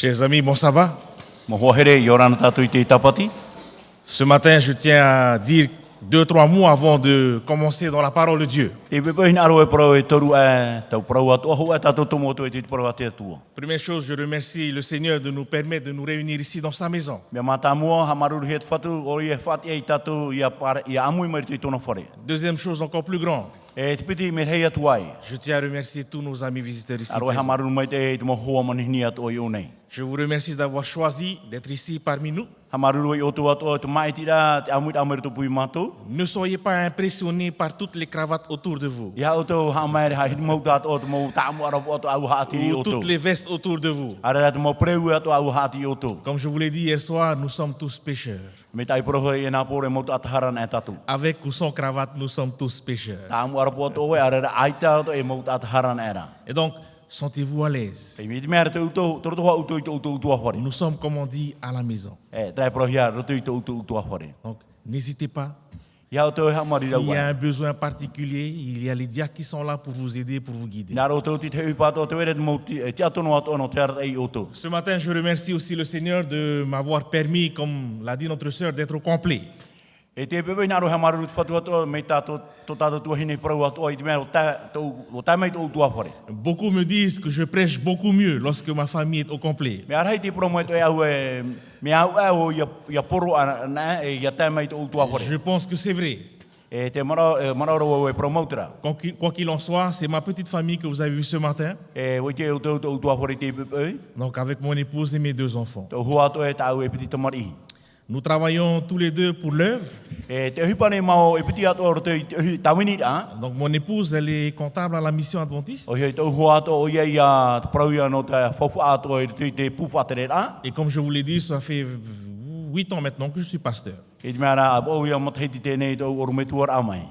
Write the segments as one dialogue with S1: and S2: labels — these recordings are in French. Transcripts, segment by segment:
S1: Chers amis, bon sabbat.
S2: Mohohere yorana tatu te tapati.
S1: Ce matin, je tiens à dire 2-3 mots avant de commencer dans la parole de Dieu.
S2: Te bebehin aro e pro e toru e tau pro atu ho e tatu tomo to e te pro ate atu.
S1: Première chose, je remercie le Seigneur de nous permettre de nous réunir ici dans sa maison.
S2: Me mata mo hamaru het fatu o e fat e tatu ia par ia amui mai te tono fore.
S1: Deuxième chose encore plus grande,
S2: E te piti me hei atu ai.
S1: je tiens à remercier tous nos amis visiteurs ici
S2: Aro e
S1: présents.
S2: hamaru mai te mo ho mani ni atu o nei.
S1: Je vous remercie d'avoir choisi d'être ici parmi nous.
S2: Hamaru e otu atu o te mai tira te amui amui to pui matu.
S1: Ne soyez pas impressionnés par toutes les cravates autour de vous
S2: Ia oto hamai ha hit mo dat o te mo tamu aro o au hati
S1: ou
S2: oto.
S1: toutes les vestes autour de vous.
S2: Ara te mo preu atu au hati oto.
S1: Comme je vous l'ai dit hier soir, nous sommes tous pécheurs.
S2: Me tai pro e na pore mo ataharan e tatu.
S1: Avec ou sans cravate, nous sommes tous pécheurs.
S2: Tamu aro o e ara aita to e mo ataharan era.
S1: Et donc, sentez-vous à l'aise.
S2: E me mera te uto torto ho uto uto hore.
S1: Nous sommes, comme on dit, à la maison.
S2: E tai pro hia roto uto hore.
S1: Donc, n'hésitez pas.
S2: Ia oto ha mari
S1: S'il y a
S2: rau.
S1: un besoin particulier, il y a les diacres qui sont là pour vous aider, pour vous guider.
S2: Na roto ti te upato te were mo ti te atono ato no te ara ei oto.
S1: Ce matin, je remercie aussi le Seigneur de m'avoir permis, comme l'a dit notre sœur, d'être au complet.
S2: E te bebe na ro ha maru fatu ato me tato to tato tu hine pro ato i te mera o ta mai to uto hore.
S1: Beaucoup me disent que je prêche beaucoup mieux lorsque ma famille est au complet.
S2: Me ara te pro mo to e au e me au ia poro na e ia ta mai to uto hore.
S1: Je pense que c'est vrai.
S2: E te mara ro e promotora.
S1: Quoi qu'il en soit, c'est ma petite famille que vous avez vue ce matin.
S2: E o te uto hore te bebe.
S1: Donc, avec mon épouse et mes 2 enfants.
S2: To ho ato e ta au e piti tamari.
S1: Nous travaillons tous les deux pour l'œuvre.
S2: E te hipane mau e piti ato o te tawini a.
S1: Donc, mon épouse, elle est comptable à la mission adventiste.
S2: O hei tau hoa ato o ia te prauia no te fofu ato e te pufatere a.
S1: Et comme je vous l'ai dit, ça fait 8 ans maintenant que je suis pasteur.
S2: E te mea o ia mathiti tēnei tau orumetuar amai.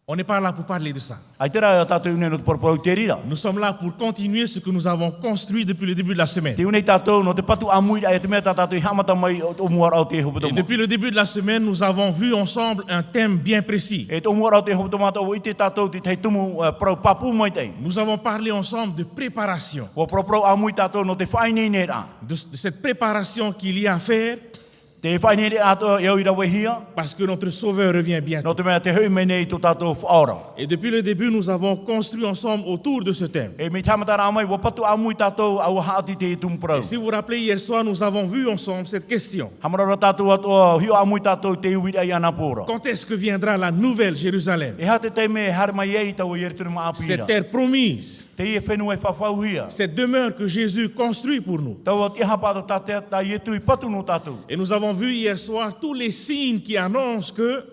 S1: On n'est pas là pour parler de ça.
S2: Ai tera tātou une no te porpau te rira.
S1: Nous sommes là pour continuer ce que nous avons construit depuis le début de la semaine.
S2: Te unei tātou no te patu amui e te mea tātou i hamata mai o muar au te
S1: Et
S2: hopotomo.
S1: depuis le début de la semaine, nous avons vu ensemble un thème bien précis.
S2: E to muar au te hopotomo o i te tātou te tei tumu prau papu mai tei.
S1: Nous avons parlé ensemble de préparation,
S2: O prau amui tātou no te whainei nera.
S1: de cette préparation qu'il y a à faire
S2: Te whainei nera ato e o ira wehia.
S1: parce que notre Sauveur revient bientôt.
S2: No te mea te hui menei to tātou whaora.
S1: Et depuis le début, nous avons construit ensemble autour de ce thème.
S2: E me tamatara amai wa patu amui tātou au haati te tumu prau.
S1: Et si vous vous rappelez, hier soir, nous avons vu ensemble cette question.
S2: Hamarara tātou ato hio amui tātou te uira i ana pōra.
S1: Quand est-ce que viendra la nouvelle Jérusalem?
S2: E ha te te me harma iei tau i erturu ma
S1: Cette
S2: apira.
S1: terre promise,
S2: Te ie whenua e whawhau hia.
S1: cette demeure que Jésus construit pour nous.
S2: Tau at iha pāta tātea tā ietu i patu no tātou.
S1: Et nous avons vu hier soir tous les signes qui annoncent que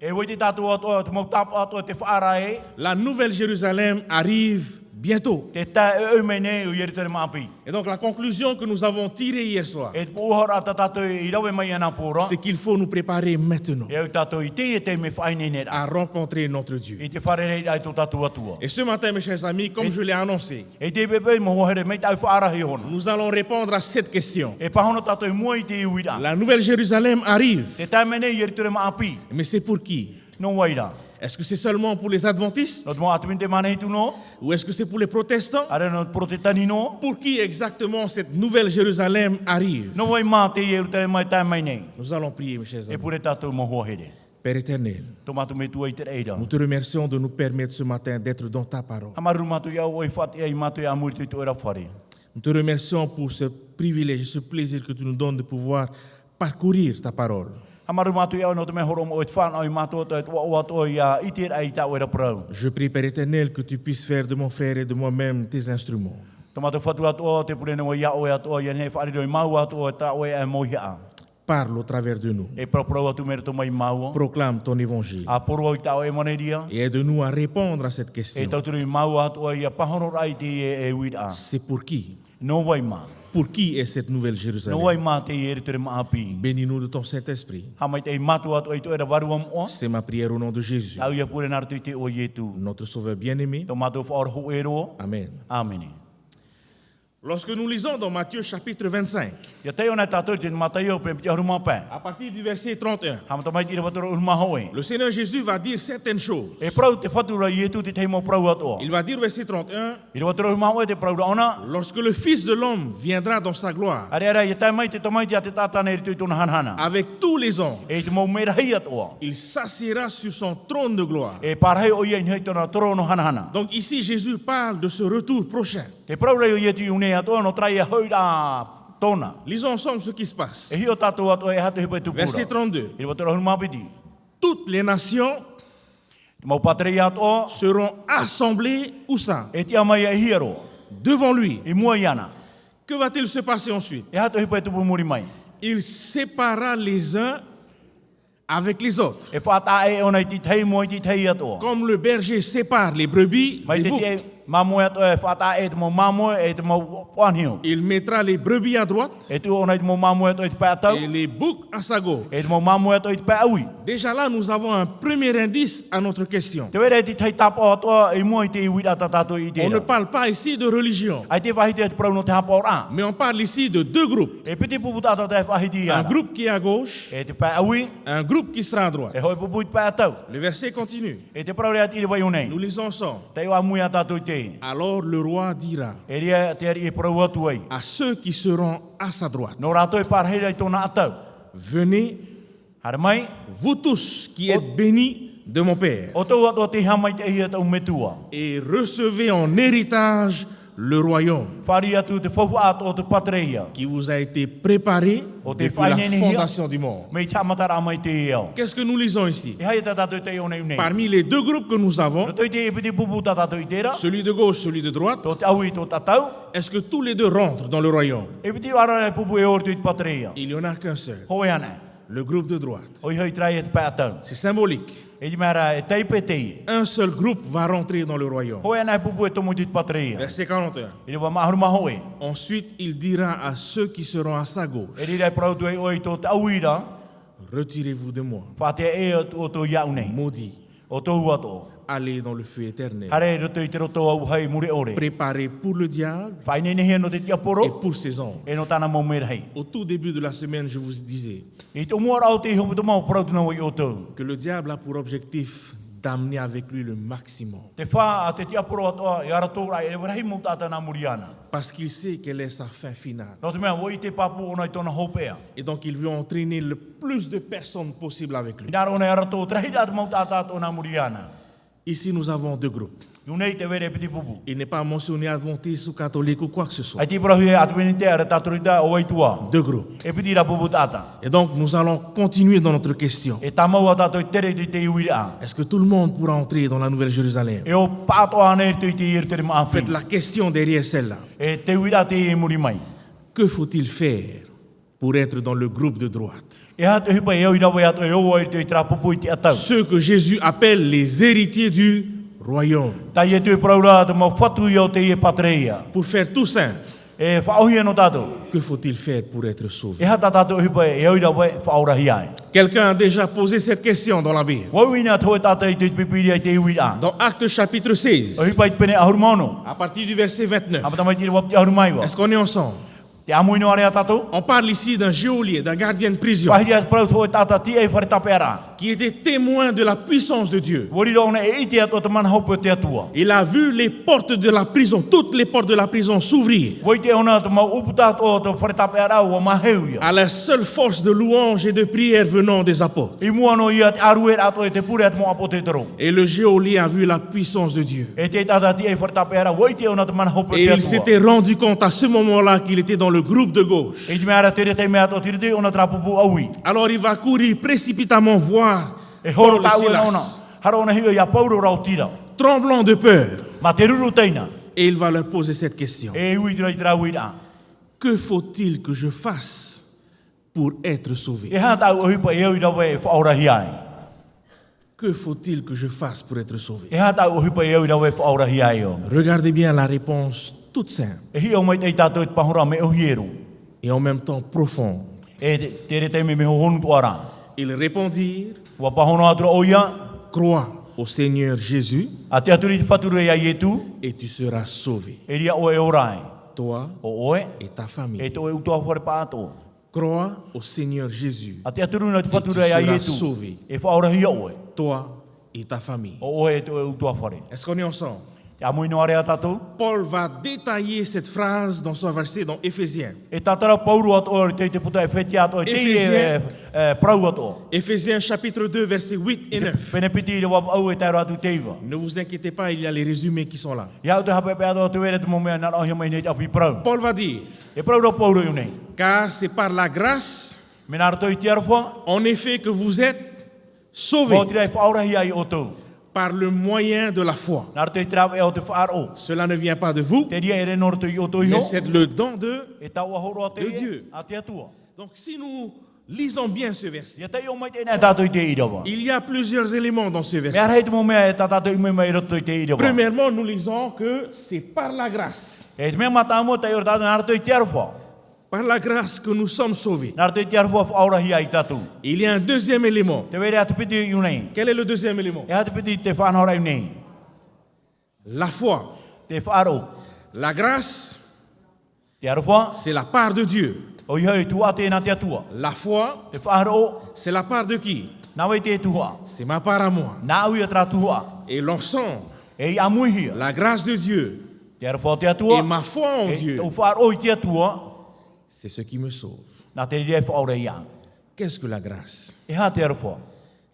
S2: E wei te tātou ato te mau tāpu ato te whaara e.
S1: la nouvelle Jérusalem arrive bientôt.
S2: Te tā e mene o i erturu ma api.
S1: Et donc la conclusion que nous avons tirée hier soir,
S2: E te pōhara ata tātou i rawe mai ana pōra.
S1: c'est qu'il faut nous préparer maintenant
S2: E au tātou i te me whaine nera.
S1: à rencontrer notre Dieu.
S2: I te whare rei ai tō tātou atua.
S1: Et ce matin, mes chers amis, comme je l'ai annoncé,
S2: E te bebe mo hohere mei tau whaara hi hono.
S1: nous allons répondre à cette question.
S2: E pahono tātou i mua i te uira.
S1: La nouvelle Jérusalem arrive,
S2: Te tā mene i erturu ma api.
S1: mais c'est pour qui?
S2: No waira.
S1: Est-ce que c'est seulement pour les adventistes
S2: No te mo atu te mana hitu no.
S1: ou est-ce que c'est pour les protestants?
S2: Are no protetani no.
S1: Pour qui exactement cette nouvelle Jérusalem arrive?
S2: No wai mā te i erturu mai tā mai nei.
S1: Nous allons prier, mes chers
S2: E
S1: amis.
S2: pure tātou mo hohere.
S1: Père éternel,
S2: Tomatu me tua i te reira.
S1: nous te remercions de nous permettre ce matin d'être dans ta parole.
S2: Hamaru matu ia oi whati ai matu ia amuri tu era whare.
S1: Nous te remercions pour ce privilège, ce plaisir que tu nous donnes de pouvoir parcourir ta parole.
S2: Hamaru matu ia no te me horo mo i whana i matu o o ato ia i te ai tā ora prau.
S1: Je prie, Père éternel, que tu puisses faire de mon frère et de moi-même tes instruments.
S2: Tomatu whatu ato te pure no ia o ato ia ne whare roi mau ato tā o e mohia.
S1: Parle au travers de nous.
S2: E prau atu mera to mai mau.
S1: Proclame ton évangile.
S2: A poro i tā o e moneria.
S1: Et aide-nous à répondre à cette
S2: E
S1: question.
S2: tauturu i mau ato ia pahono rai te e uira.
S1: C'est pour qui?
S2: No wai mā.
S1: Pour qui est cette nouvelle
S2: No
S1: Jérusalem?
S2: wai mā te i erturu ma api.
S1: Bénis-nous de ton Saint-Esprit.
S2: Hamai te i matu ato i to era waru am o.
S1: C'est ma prière au nom de Jésus,
S2: Tau ia pure naru tu te o ietu.
S1: notre Sauveur bien-aimé.
S2: Tō mātou whaora ho e roa.
S1: Amen.
S2: Āmene.
S1: Lorsque nous lisons dans Matthieu chapitre 25,
S2: Ya te ona tātou te mataio pe piti aruma pe.
S1: à partir du verset 31,
S2: Hama tamai tira watoro uruma hoe.
S1: le Seigneur Jésus va dire certaines choses.
S2: E prau te whatura i etu te teimo prau atoa.
S1: Il va dire, verset 31,
S2: I watoro uruma hoe te prau ona.
S1: lorsque le Fils de l'homme viendra dans sa gloire,
S2: Are ya tai mai te tamai te tātana i tui tuna hanhana.
S1: avec tous les anges,
S2: E te mau mera hei atoa.
S1: il s'assiera sur son trône de gloire.
S2: E parhei o ia hei tona torono hanhana.
S1: Donc ici, Jésus parle de ce retour prochain.
S2: Te prau rei o ia tu une atoa no trai hoi rā tona.
S1: Lisons ensemble ce qui se passe.
S2: E hio tātou atoa e hatu hipai tupura.
S1: Verset 32.
S2: I watoro uruma piti.
S1: Toutes les nations
S2: Te mau patrei atoa.
S1: seront assemblées où ça?
S2: E tia mai e hiero.
S1: Devant lui.
S2: I mua iana.
S1: Que va-t-il se passer ensuite?
S2: E hatu hipai tupu muri mai.
S1: Il séparera les uns avec les autres.
S2: E whata e ona i ti tei mo i ti tei atoa.
S1: Comme le berger sépare les brebis
S2: Mai
S1: des
S2: te
S1: boucs,
S2: te mamo atoa e whata e te mo mamo e te mo puanhio.
S1: il mettra les brebis à droite
S2: E tu ona i te mo mamo atoa i te pai atau.
S1: et les boucs à sa gauche.
S2: E te mo mamo atoa i te pai aui.
S1: Déjà là, nous avons un premier indice à notre question.
S2: Te wera e ti tei tapo atoa i mua i te iwi ata tātou i te
S1: On ne
S2: era.
S1: parle pas ici de religion,
S2: Ai te wahiti e te prau no te hapa ora.
S1: mais on parle ici de deux groupes.
S2: E piti pupu tātou te wahiti
S1: Un
S2: ana.
S1: groupe qui est à gauche,
S2: E te pai aui.
S1: un groupe qui sera à droite.
S2: E hoi pupu i te pai atau.
S1: Le verset continue.
S2: E te prau rea tiri wai unei.
S1: Nous lisons ensemble.
S2: Te iwa mui a tātou i te.
S1: Alors le roi dira
S2: E rea te ari e prau atu ai.
S1: à ceux qui seront à sa droite,
S2: No rātou e parheira i tōna atau.
S1: venez,
S2: Hara mai.
S1: vous tous qui êtes bénis de mon Père,
S2: O tau atu te hama i te hia tau metua.
S1: et recevez en héritage le royaume
S2: Whari atu te whauwa atu o te patreia.
S1: qui vous a été préparé
S2: O te
S1: depuis la
S2: whainene hia.
S1: fondation du monde.
S2: Mei tamatara mai te iau.
S1: Qu'est-ce que nous lisons ici?
S2: E hai ta tātou te iau nei unei.
S1: Parmi les deux groupes que nous avons,
S2: No toi te e piti pupu ta tātou i tera.
S1: celui de gauche, celui de droite,
S2: Tō te au i tō tātou.
S1: est-ce que tous les deux rentrent dans le royaume?
S2: E piti wara e pupu e ortu i te patreia.
S1: Il n'y en a qu'un seul,
S2: Hoi ana.
S1: le groupe de droite.
S2: O i hoi trai e te pai atau.
S1: C'est symbolique.
S2: E di mera e teipe tei.
S1: Un seul groupe va rentrer dans le royaume.
S2: Hoi ana e pupu e tomo i te patreia.
S1: Verset 41.
S2: E di wa mahuru maho e.
S1: Ensuite, il dira à ceux qui seront à sa
S2: E
S1: gauche,
S2: di rei prau tu e oi tō te au ira.
S1: retirez-vous de moi,
S2: Whate e o tō iau nei.
S1: maudits,
S2: O tō uato.
S1: allez dans le feu éternel,
S2: Hare roto i te roto au hei muri ore.
S1: préparé pour le diable
S2: Whainene hea no te
S1: et
S2: tiaporo.
S1: pour ses anges.
S2: E no tāna mau mera hei.
S1: Au tout début de la semaine, je vous disais
S2: I tō mua rau te hopu tō mau prau tūna o i o tō.
S1: que le diable a pour objectif d'amener avec lui le maximum,
S2: Te wha a te tiaporo atoa i ara tōra e warahi mo tātana muriana.
S1: parce qu'il sait quelle est sa fin finale.
S2: No te mea, wo i te papu ona i tōna hopea.
S1: Et donc, il veut entraîner le plus de personnes possible avec lui.
S2: I nāra ona i ara tō, trahi rāt mau tātā tōna muriana.
S1: Ici, nous avons deux groupes.
S2: Yunei te were piti pupu.
S1: Il n'est pas mentionné adventiste ou catholique ou quoi que ce soit.
S2: Ai te prahu e atwini te ara tātorita o waitua.
S1: Deux groupes.
S2: E piti ra pupu tāta.
S1: Et donc, nous allons continuer dans notre question.
S2: E tā mau a tātou i tere i te iwi a.
S1: Est-ce que tout le monde pourra entrer dans la Nouvelle Jérusalem?
S2: E o pāto ana e te i tere maafi.
S1: Faites la question derrière celle-là.
S2: E te iwi a te e muri mai.
S1: Que faut-il faire pour être dans le groupe de droite?
S2: E hatu hipa e oi rawa e atu e o i te i tra pupu i te atau.
S1: Ceux que Jésus appelle les héritiers du royaume.
S2: Tai e tu e praura te mau whatu i o te i e patreia.
S1: Pour faire tout simple,
S2: E whaohia no tātou.
S1: que faut-il faire pour être sauvé?
S2: E hata tātou hipa e oi rawa e whaorahi ai.
S1: Quelqu'un a déjà posé cette question dans la Bible.
S2: Wauina toi tātou i te pipiri i te iwi a.
S1: Dans Actes chapitre 16,
S2: O hipa i te pene ahurumono.
S1: à partir du verset 29.
S2: Apa tamai tira wapti ahurumaiwa.
S1: Est-ce qu'on est ensemble?
S2: Te amuino are a tātou.
S1: On parle ici d'un geôlier, d'un gardien de prison,
S2: Pahi a prau toi tāta ti e whare tapera.
S1: qui était témoin de la puissance de Dieu.
S2: Wori rona e iti atua te mana haupu te atua.
S1: Il a vu les portes de la prison, toutes les portes de la prison s'ouvrir
S2: Woi te ona te mau upu tātua te whare tapera ua maheu ia.
S1: à la seule force de louange et de prière venant des apôtres.
S2: I mua no ia te aru e atua e te pure at mo apo te taro.
S1: Et le geôlier a vu la puissance de Dieu.
S2: E te tāta ti e whare tapera. Woi te ona te mana haupu
S1: Et
S2: te
S1: il
S2: atua.
S1: s'était rendu compte à ce moment-là qu'il était dans le groupe de gauche.
S2: E te mea tere te mea atua tira te ona tra pupu aui.
S1: Alors il va courir précipitamment voir
S2: E horo
S1: Paul et
S2: tau e ona.
S1: Silas,
S2: Hara ona hio ia Paulo rau tira.
S1: tremblant de peur.
S2: Ma te ruru teina.
S1: Et il va leur poser cette question.
S2: E ui tira i tira ui a.
S1: Que faut-il que je fasse pour être sauvé?
S2: E hana tau o hipa e ui rawa e whaorahi ai.
S1: Que faut-il que je fasse pour être sauvé?
S2: E hana tau o hipa e ui rawa e whaorahi ai o.
S1: Regardez bien la réponse toute simple
S2: E hi o mai te tātou i te pahora me o hieru.
S1: et en même temps profonde.
S2: E te re te me ho honu tu ara.
S1: Ils répondirent,
S2: Wa pahona atura o ia.
S1: crois au Seigneur Jésus
S2: A te aturi te whaturu e ai e tu.
S1: et tu seras sauvé.
S2: E ria o e orai. o oe,
S1: et ta
S2: e
S1: famille.
S2: to e utoa whare pātoa.
S1: Crois au Seigneur Jésus,
S2: A te aturuna te
S1: et tu
S2: whatura ia
S1: seras
S2: Ietu,
S1: sauvé,
S2: e whaorahia oe,
S1: toi et ta famille.
S2: o oe e to e utoa whare.
S1: Est-ce qu'on est ensemble?
S2: Te amoino area tātou,
S1: Paul va détailler cette phrase dans son verset dans Éphésiens.
S2: e tātara pauru at oe te puta e whetia at oe, te prau at oe.
S1: Éphésiens chapitre 2, versets 8 et 9.
S2: Pene piti i rewa au e tai ratu teiva.
S1: Ne vous inquiétez pas, il y a les résumés qui sont là.
S2: Ia te hape pe ato te were te momea nara o hima i nei api prau.
S1: Paul va dire,
S2: E prau ro pauru i nei.
S1: car c'est par la grâce,
S2: Me nara toi te arwha,
S1: en effet, que vous êtes
S2: o
S1: sauvés
S2: tira e whaorahia i o tau.
S1: par le moyen de la foi.
S2: Nara toi tira e o te whaaro.
S1: Cela ne vient pas de vous,
S2: Te ria e re noro toi i o tau iho,
S1: mais c'est le don de...
S2: e tau ahoro a te
S1: De
S2: e,
S1: Dieu.
S2: a te atua.
S1: Donc si nous lisons bien ce verset,
S2: Ia tai o mai te nea tātou i te irawa.
S1: il y a plusieurs éléments dans ce
S2: Me
S1: verset.
S2: ara hei te momea e tātou i mai roto i te irawa.
S1: Premièrement, nous lisons que c'est par la grâce.
S2: E te mea mata mo tai o tātou nara toi te arwha.
S1: Par la grâce que nous sommes sauvés.
S2: Nara toi te arwha whaorahia i tātou.
S1: Il y a un deuxième élément.
S2: Te were a te piti i unei.
S1: Quel est le deuxième élément?
S2: E ha te piti te whanahora i unei.
S1: La foi.
S2: Te whaaro.
S1: La grâce,
S2: Te arwha,
S1: c'est la part de Dieu.
S2: o iho i tua te na te atua.
S1: La foi,
S2: Te whaaro,
S1: c'est la part de qui?
S2: nā wei te tua.
S1: C'est ma part à moi.
S2: Nā ui atra tua.
S1: Et l'ensemble,
S2: E i amuihia.
S1: la grâce de Dieu
S2: Te arwha te
S1: et
S2: atua.
S1: ma foi en
S2: E
S1: Dieu,
S2: tau whaaro i te atua.
S1: c'est ce qui me sauve.
S2: Nā te rea whaore ia.
S1: Qu'est-ce que la grâce?
S2: E ha te arwha.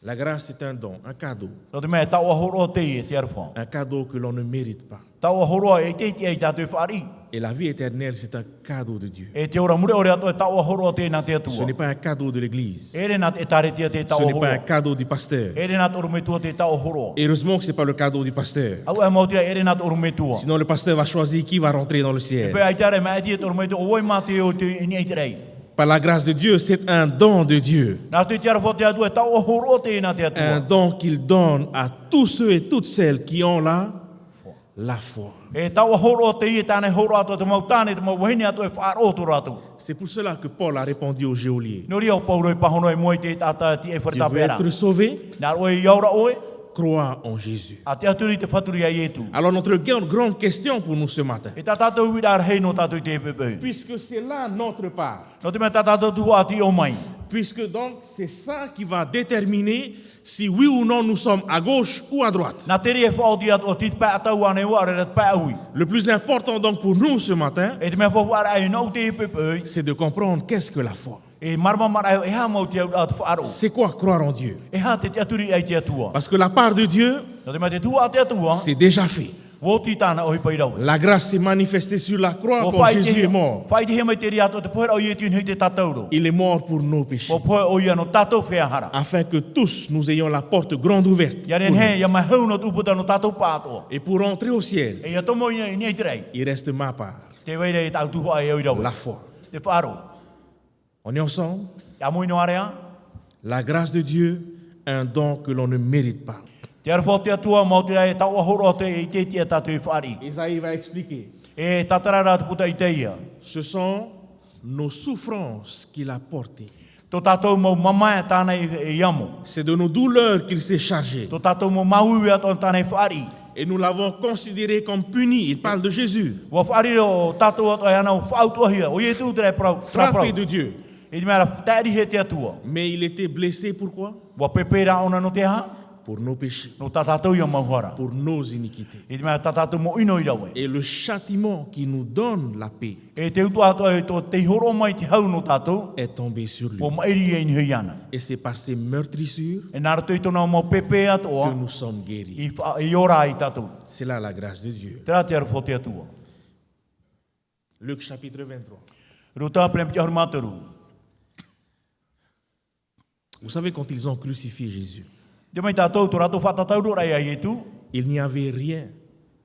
S1: La grâce, c'est un don, un cadeau.
S2: Nō te mea tau ahoro te i te arwha.
S1: Un cadeau que l'on ne mérite pas.
S2: Tau ahoro e te i tātou whaari.
S1: Et la vie éternelle, c'est un cadeau de Dieu.
S2: E te ora mure ore ato e tau ahoro te nā te
S1: Ce
S2: atua.
S1: n'est pas un cadeau de l'Église.
S2: E re nā e tare tia te tau
S1: Ce n'est pas un
S2: ahoro.
S1: cadeau du pasteur.
S2: E re nā te orumetua te tau ahoro.
S1: Heureusement que ce n'est pas le cadeau du pasteur.
S2: Au e mautia e re nā te orumetua.
S1: Sinon, le pasteur va choisir qui va rentrer dans le ciel.
S2: Pe ai tare mea te orumetua o oi mā te o te ini ei te rei.
S1: Par la grâce de Dieu, c'est un don de Dieu.
S2: Nā te arwha te atua e tau ahoro te nā te
S1: Un
S2: atua.
S1: don qu'il donne à tous ceux et toutes celles qui ont la foi.
S2: E tau ahoro te i e tāne horo ato te mau tāne te mau wahine ato e whaaro to rato.
S1: C'est pour cela que Paul a répondu au geôlier.
S2: Nori au pauro e pahono e moe te tata ti e
S1: Tu
S2: wharita
S1: veux
S2: pera.
S1: être sauvé?
S2: Nā oe i aura oe,
S1: Crois en Jésus.
S2: a te aturi te whaturi a ietu.
S1: Alors notre grande question pour nous ce matin,
S2: E tā tātou wira ar hei no tātou i te pepe.
S1: puisque c'est là notre part,
S2: No te mea tā tātou tuha ati o mai.
S1: puisque donc c'est ça qui va déterminer si oui ou non nous sommes à gauche ou à droite.
S2: Nā tere e whaoti atu o tit pā atau ane ua re rat pā aui.
S1: Le plus important donc pour nous ce matin,
S2: E te mea whawara e nau te pepe.
S1: c'est de comprendre qu'est-ce que la foi.
S2: E marama mara e ha mau te au atu whaaro.
S1: C'est quoi croire en Dieu?
S2: E ha te aturi ai te atua.
S1: Parce que la part de Dieu,
S2: No te mea te tua te atua.
S1: c'est déjà fait.
S2: Wo ti tāna o hi pai rau.
S1: La grâce s'est manifestée sur la croix
S2: Wo
S1: quand
S2: whai
S1: Jésus est
S2: te
S1: mort.
S2: whai te he mai te ri ato te poera o ietu hei te tatauro.
S1: Il est mort pour nos péchés,
S2: Wo poe o ia no tatou whea
S1: afin que tous nous ayons la porte grande ouverte.
S2: Ia ren he, ia mai hau no tuputa no tatou pātoa.
S1: Et pour entrer au ciel,
S2: E ia tomo i nei te rei.
S1: il reste ma part,
S2: Te weire e tau tuha e au rau.
S1: la foi.
S2: Te whaaro.
S1: On est ensemble?
S2: Ia mui no area.
S1: La grâce de Dieu, un don que l'on ne mérite pas.
S2: Te arwha te atua mau te rei tau ahoro te i te tia tatou i whaari.
S1: Isaïe va expliquer.
S2: E tatarara te puta i te ia.
S1: Ce sont nos souffrances qu'il a portées.
S2: Tō tātou mau mamae tāna i amo.
S1: C'est de nos douleurs qu'il s'est chargé.
S2: Tō tātou mau maui ato tāna i whaari.
S1: Et nous l'avons considéré comme puni. Il parle de Jésus,
S2: Wa whaari o tātou ato e ana o whautuahia. O ietu te rei prau.
S1: frappé de Dieu.
S2: E te mea tāri he te atua.
S1: Mais il était blessé pourquoi?
S2: Wa pepera ona no te ha.
S1: Pour nos péchés,
S2: No tā tātou ia mauhara.
S1: pour nos iniquités.
S2: E te mea tā tātou mo ino i rawe.
S1: Et le châtiment qui nous donne la paix
S2: E te utu ato e tō te horo mai te hau no tātou.
S1: est tombé sur lui.
S2: O mairi e ni hui ana.
S1: Et c'est par ces meurtrissures
S2: E nāra tui tōna mo pepe
S1: que
S2: atoa.
S1: nous sommes guéris.
S2: I ora i tātou.
S1: C'est là la grâce de Dieu.
S2: Tērā te arwho te atua.
S1: Luc chapitre 23.
S2: Ruta prempi ahuru mātaru.
S1: Vous savez, quand ils ont crucifié Jésus,
S2: Te mai tātou tō rato whatatauru rai ai e tu.
S1: il n'y avait rien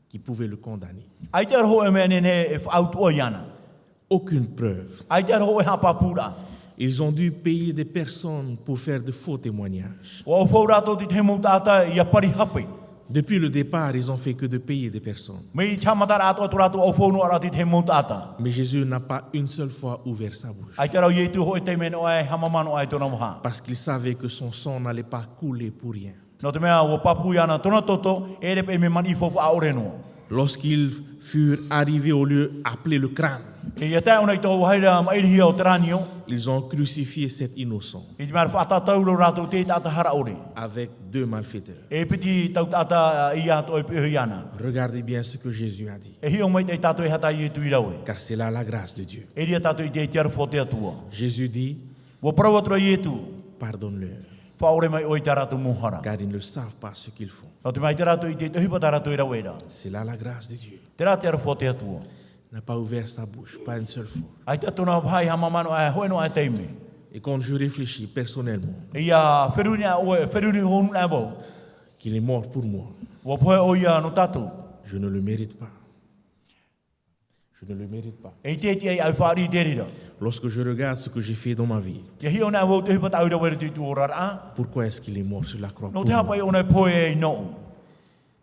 S1: qui pouvait le condamner.
S2: Ai te arho e mea nene e whautua i ana.
S1: Aucune preuve.
S2: Ai te arho e hapa pūra.
S1: Ils ont dû payer des personnes pour faire de faux témoignages.
S2: O au whau rato te te mou tāta i a pari hape.
S1: Depuis le départ, ils ont fait que de payer des personnes.
S2: Me i chamata rato tō rato au whau no ara te te mou tāta.
S1: Mais Jésus n'a pas une seule fois ouvert sa bouche.
S2: Ai te rau i tu ho e te meno ai hamamano ai tōna moha.
S1: Parce qu'il savait que son sang n'allait pas couler pour rien.
S2: No te mea o papu i ana tōna toto e repe me mani fofu aore no.
S1: lorsqu'ils furent arrivés au lieu appelé le crâne,
S2: E ia tā ona i tō haira ma iri o Taranio.
S1: ils ont crucifié cet innocent
S2: I te mara whātatau ro rātou te tāta hara ore.
S1: avec 2 malfaiteurs.
S2: E piti tau tāta i ato e pihi ana.
S1: Regardez bien ce que Jésus a dit,
S2: E hio mai te tātou e hata i e tui raue.
S1: car c'est là la grâce de Dieu.
S2: E ria tātou i te tiara fo te atua.
S1: Jésus dit,
S2: Wa parau atua i e tu.
S1: pardonne-leur,
S2: Whaore mai oi tā rātou mohara.
S1: car ils ne savent pas ce qu'ils font.
S2: No te mai te rātou i te tuhipa tā rātou i rawera.
S1: C'est là la grâce de Dieu.
S2: Te rā tiara fo te atua.
S1: Il n'a pas ouvert sa bouche, pas une seule fois.
S2: Ai te tona pai hamamano e hoeno e teime.
S1: Et quand je réfléchis personnellement
S2: E ia wheruni a oe, wheruni honu e wau.
S1: qu'il est mort pour moi,
S2: Wa poe o ia no tātou.
S1: je ne le mérite pas. Je ne le mérite pas.
S2: E te te ai whaari te rira.
S1: Lorsque je regarde ce que j'ai fait dans ma vie,
S2: Te hi ona e wau te hipa tā ura wera tu tu ora rā.
S1: pourquoi est-ce qu'il est mort sur la croix
S2: No
S1: pour
S2: te
S1: moi?
S2: hapa i ona e poe e no.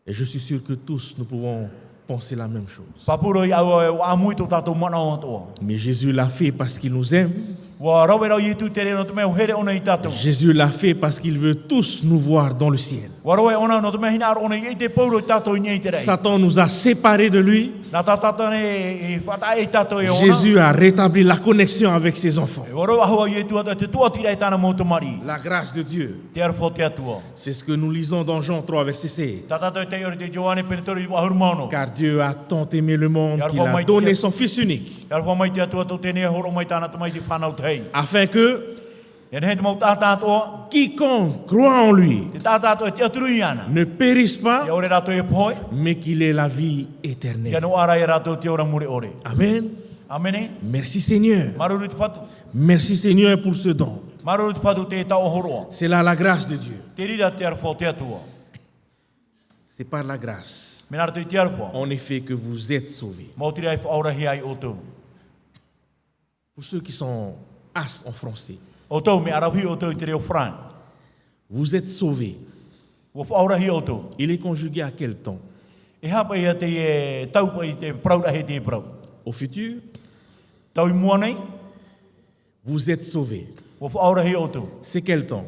S1: Et je suis sûr que tous nous pouvons penser la même chose.
S2: Papuro i au e wa mui tō tātou mana o atoa.
S1: Mais Jésus l'a fait parce qu'il nous aime.
S2: Wa rawera i tu te re no te mea here ona i tātou.
S1: Jésus l'a fait parce qu'il veut tous nous voir dans le ciel.
S2: Wa rawe ona no te mea hina aro ona i te pauro i tātou i nei te rei.
S1: Satan nous a séparés de lui.
S2: Nā tātata ne i whata e tātou e ona.
S1: Jésus a rétabli la connexion avec ses enfants.
S2: E waro ahua i e tu ata te tua tira e tāna mō mari.
S1: La grâce de Dieu.
S2: Te arwho te atua.
S1: C'est ce que nous lisons dans Jean 3, verset 16.
S2: Tātātou e te ori te Joane penetori i wahuru mano.
S1: Car Dieu a tant aimé le monde qu'il a donné son Fils unique,
S2: E arwha mai te atua tō tēnei horo mai tāna te mai te whanau tei.
S1: afin que
S2: E nehe te mau tātātua.
S1: quiconque croit en lui
S2: Te tātātua e te aturu i ana.
S1: ne périsse
S2: E
S1: pas,
S2: ore rātou e poe.
S1: mais qu'il ait la vie
S2: E
S1: éternelle.
S2: no ara e rātou te ora mure ore.
S1: Amen.
S2: Amene.
S1: Merci Seigneur.
S2: Maruru te whatu.
S1: Merci Seigneur pour ce don.
S2: Maruru te whatu te tau horoa.
S1: C'est là la grâce de Dieu.
S2: Te rira te arwho te atua.
S1: C'est par la grâce,
S2: Me nara te te arwha.
S1: en effet, que vous êtes sauvés.
S2: Mau tira e whaurahi ai o tau.
S1: Pour ceux qui sont as en français,
S2: O tau me arahi o tau i te reo Fran.
S1: vous êtes sauvés.
S2: Wa whaurahi o tau.
S1: Il est conjugué à quel temps?
S2: E hapa ia te e taupa i te praura he te prau.
S1: Au futur,
S2: Tau i mua nei.
S1: vous êtes sauvés.
S2: Wa whaurahi o tau.
S1: C'est quel temps?